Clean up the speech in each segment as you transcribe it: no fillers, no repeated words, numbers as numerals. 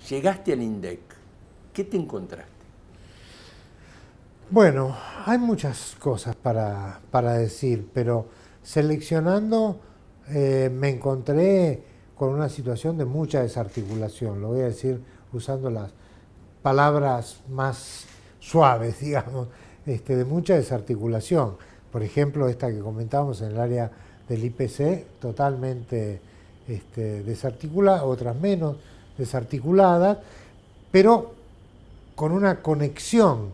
Llegaste al INDEC, ¿qué te encontraste? Bueno, hay muchas cosas para decir, pero seleccionando me encontré con una situación de mucha desarticulación. Lo voy a decir usando las palabras más suaves, digamos, de mucha desarticulación. Por ejemplo, esta que comentábamos en el área del IPC, totalmente desarticulada, otras menos desarticuladas, pero con una conexión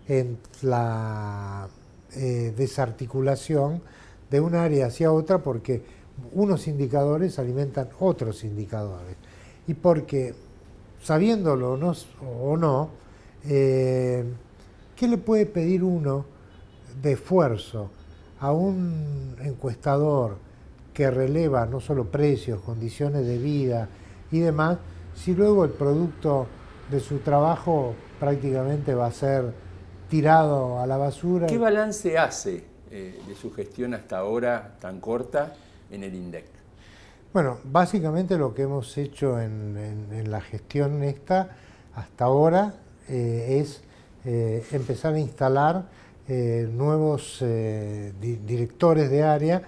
en la desarticulación de un área hacia otra, porque unos indicadores alimentan otros indicadores y porque, sabiéndolo o no, ¿qué le puede pedir uno de esfuerzo a un encuestador que releva no solo precios, condiciones de vida y demás, si luego el producto de su trabajo prácticamente va a ser tirado a la basura? ¿Qué balance hace de su gestión hasta ahora tan corta en el INDEC? Bueno, básicamente lo que hemos hecho en la gestión esta hasta ahora es empezar a instalar nuevos directores de área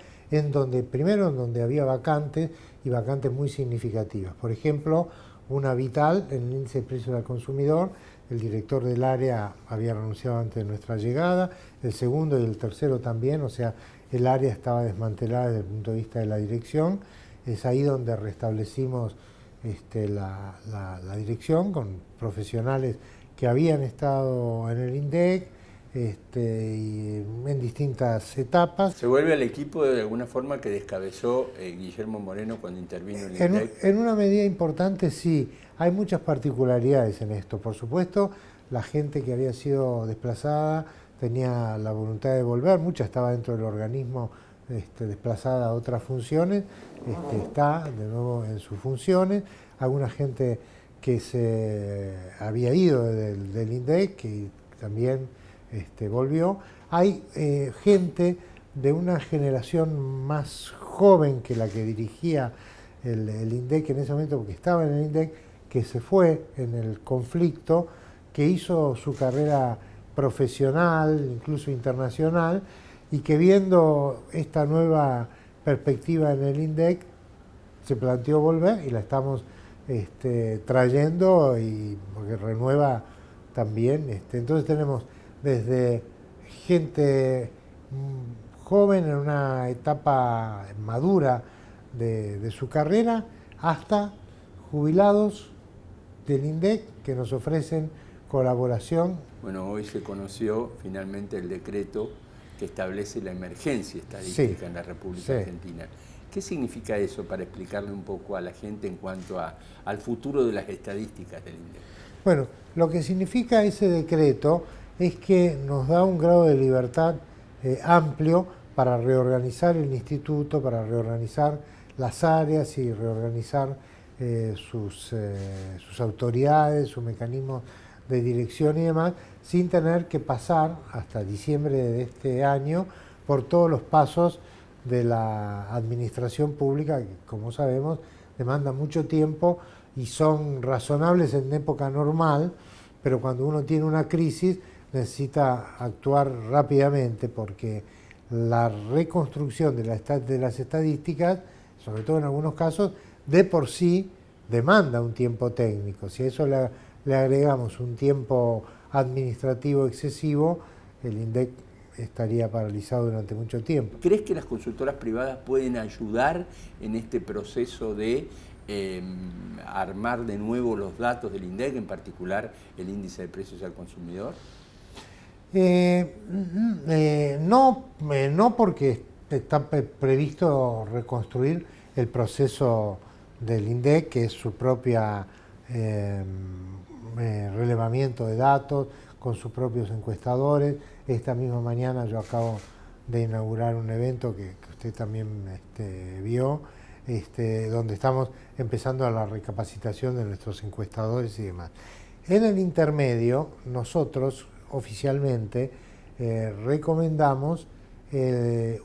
primero en donde había vacantes y vacantes muy significativas. Por ejemplo, una vital en el índice de precios al consumidor, el director del área había renunciado antes de nuestra llegada, el segundo y el tercero también, o sea, el área estaba desmantelada desde el punto de vista de la dirección. Es ahí donde restablecimos la dirección con profesionales que habían estado en el INDEC y en distintas etapas. ¿Se vuelve al equipo de alguna forma que descabezó Guillermo Moreno cuando intervino en el INDEC? En una medida importante sí, hay muchas particularidades en esto. Por supuesto, la gente que había sido desplazada tenía la voluntad de volver, mucha estaba dentro del organismo desplazada a otras funciones, está de nuevo en sus funciones, alguna gente que se había ido del INDEC, que también volvió. Hay gente de una generación más joven que la que dirigía el INDEC en ese momento, porque estaba en el INDEC, que se fue en el conflicto, que hizo su carrera profesional, incluso internacional, y que viendo esta nueva perspectiva en el INDEC se planteó volver y la estamos trayendo porque renueva también. Entonces tenemos desde gente joven en una etapa madura de su carrera hasta jubilados del INDEC que nos ofrecen colaboración. Bueno, hoy se conoció finalmente el decreto que establece la emergencia estadística en la República Argentina. ¿Qué significa eso para explicarle un poco a la gente en cuanto al futuro de las estadísticas del INDEC? Bueno, lo que significa ese decreto es que nos da un grado de libertad amplio para reorganizar el instituto, para reorganizar las áreas y reorganizar sus autoridades, sus mecanismos de dirección y demás, sin tener que pasar hasta diciembre de este año por todos los pasos de la administración pública, que como sabemos demanda mucho tiempo y son razonables en época normal, pero cuando uno tiene una crisis necesita actuar rápidamente porque la reconstrucción de las estadísticas, sobre todo en algunos casos, de por sí demanda un tiempo técnico. Si a eso le agregamos un tiempo administrativo excesivo, el INDEC estaría paralizado durante mucho tiempo. ¿Crees que las consultoras privadas pueden ayudar en este proceso de armar de nuevo los datos del INDEC, en particular el índice de precios al consumidor? No porque está previsto reconstruir el proceso del INDEC, que es su propia relevamiento de datos, con sus propios encuestadores. Esta misma mañana yo acabo de inaugurar un evento que usted también vio, donde estamos empezando a la recapacitación de nuestros encuestadores y demás. En el intermedio, nosotros oficialmente recomendamos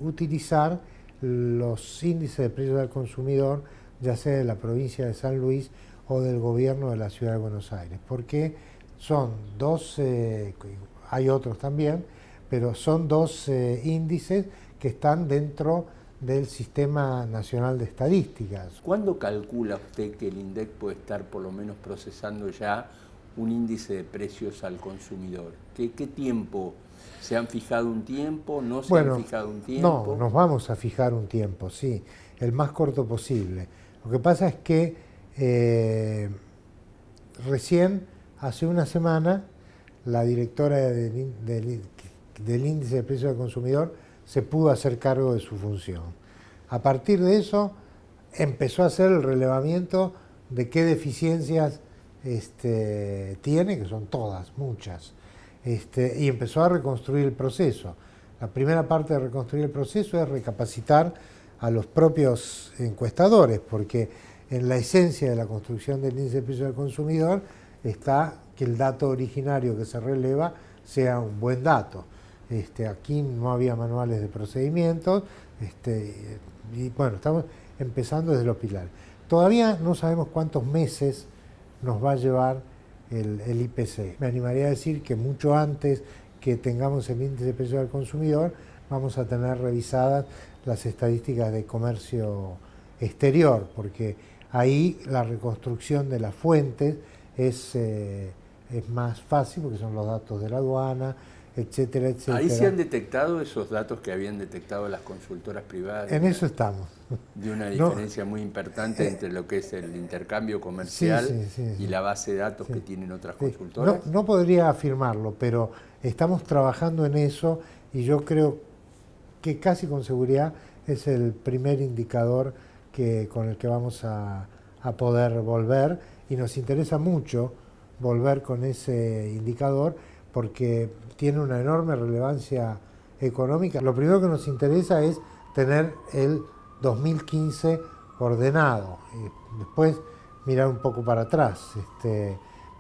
utilizar los índices de precios al consumidor, ya sea de la provincia de San Luis o del gobierno de la Ciudad de Buenos Aires, porque son dos, hay otros también, pero son dos índices que están dentro del Sistema Nacional de Estadísticas. ¿Cuándo calcula usted que el INDEC puede estar por lo menos procesando ya un índice de precios al consumidor? ¿Qué tiempo? ¿Se han fijado un tiempo? ¿No se han fijado un tiempo? No, nos vamos a fijar un tiempo, sí, el más corto posible. Lo que pasa es que recién, hace una semana, la directora del índice de precios al consumidor se pudo hacer cargo de su función. A partir de eso empezó a hacer el relevamiento de qué deficiencias tiene, que son todas, muchas, y empezó a reconstruir el proceso. La primera parte de reconstruir el proceso es recapacitar a los propios encuestadores, porque en la esencia de la construcción del índice de precios al consumidor está que el dato originario que se releva sea un buen dato. Aquí no había manuales de procedimientos, y bueno, estamos empezando desde los pilares. Todavía no sabemos cuántos meses nos va a llevar el IPC. Me animaría a decir que mucho antes que tengamos el índice de precios al consumidor, vamos a tener revisadas las estadísticas de comercio exterior, porque ahí la reconstrucción de las fuentes es más fácil, porque son los datos de la aduana, etcétera, etcétera. ¿Ahí se han detectado esos datos que habían detectado las consultoras privadas? En eso estamos. De una diferencia muy importante entre lo que es el intercambio comercial y la base de datos que tienen otras consultoras. No podría afirmarlo, pero estamos trabajando en eso y yo creo que casi con seguridad es el primer indicador con el que vamos a poder volver, y nos interesa mucho volver con ese indicador porque tiene una enorme relevancia económica. Lo primero que nos interesa es tener el 2015 ordenado, y después mirar un poco para atrás,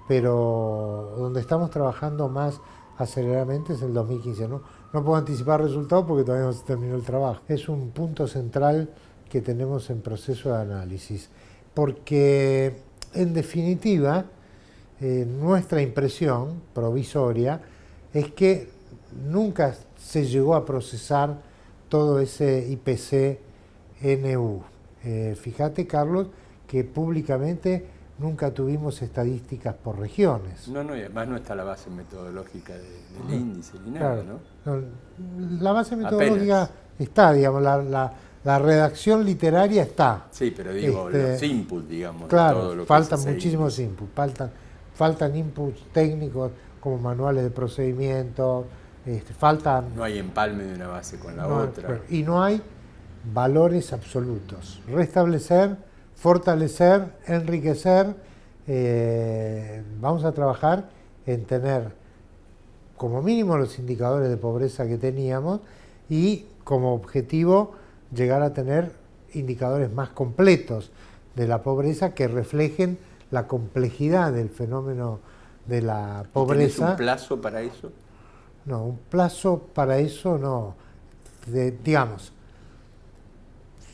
pero donde estamos trabajando más aceleradamente es el 2015. No puedo anticipar resultados porque todavía no se terminó el trabajo. Es un punto central que tenemos en proceso de análisis, porque en definitiva nuestra impresión provisoria es que nunca se llegó a procesar todo ese IPC-NU. Fíjate, que públicamente nunca tuvimos estadísticas por regiones. No, y además no está la base metodológica del índice ni nada, claro, ¿no? La base metodológica está, digamos, la redacción literaria está. Sí, pero digo, los inputs, digamos. Claro, todo lo faltan muchísimos inputs, faltan inputs técnicos como manuales de procedimiento, faltan... No hay empalme de una base con la otra. Y no hay valores absolutos. Restablecer, fortalecer, enriquecer, vamos a trabajar en tener como mínimo los indicadores de pobreza que teníamos y como objetivo llegar a tener indicadores más completos de la pobreza que reflejen la complejidad del fenómeno de la pobreza. ¿Tienes un plazo para eso? No, un plazo para eso no. Digamos,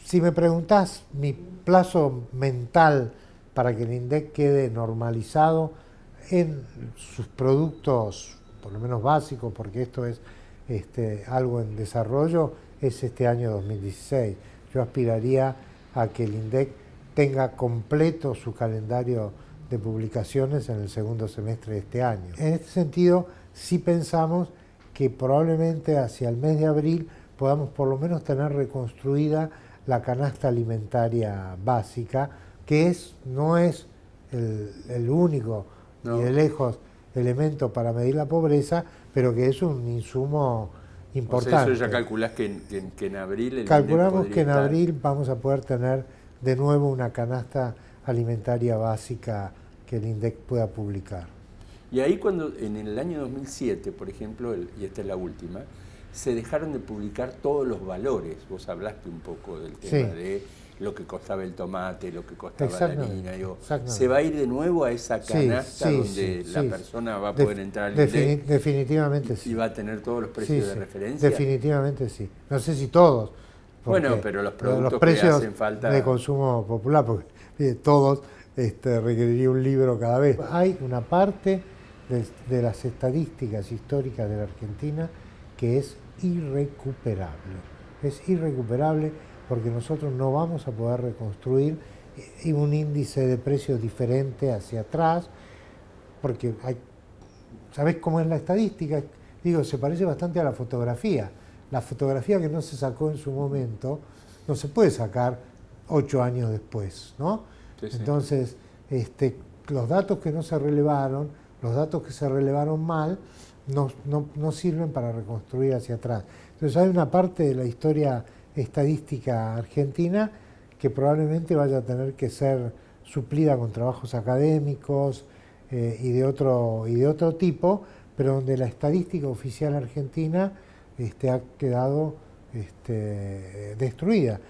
si me preguntás mi plazo mental para que el INDEC quede normalizado en sus productos, por lo menos básicos, porque esto es algo en desarrollo, es este año 2016. Yo aspiraría a que el INDEC tenga completo su calendario de publicaciones en el segundo semestre de este año. En este sentido, sí pensamos que probablemente hacia el mes de abril podamos por lo menos tener reconstruida la canasta alimentaria básica, que no es el único ni de lejos elemento para medir la pobreza, pero que es un insumo importante. O sea, eso ya calculás que en abril... Calculamos que en abril vamos a poder tener de nuevo una canasta alimentaria básica que el INDEC pueda publicar. Y ahí cuando en el año 2007, por ejemplo, y esta es la última, se dejaron de publicar todos los valores. Vos hablaste un poco del tema de lo que costaba el tomate, lo que costaba la harina. Digo, ¿se va a ir de nuevo a esa canasta donde la persona va a poder entrar al INDEC? Definitivamente sí. ¿Y va a tener todos los precios de referencia? Definitivamente sí. No sé si todos. Bueno, pero los productos precios que hacen falta... de consumo popular, porque todos requeriría un libro cada vez. Hay una parte de las estadísticas históricas de la Argentina que es irrecuperable. Es irrecuperable porque nosotros no vamos a poder reconstruir un índice de precios diferente hacia atrás, porque ¿sabés cómo es la estadística? Digo, se parece bastante a la fotografía. La fotografía que no se sacó en su momento no se puede sacar 8 años después, ¿no? Sí, sí. Entonces, los datos que no se relevaron, los datos que se relevaron mal, no sirven para reconstruir hacia atrás. Entonces hay una parte de la historia estadística argentina que probablemente vaya a tener que ser suplida con trabajos académicos y de otro tipo, pero donde la estadística oficial argentina ha quedado destruida.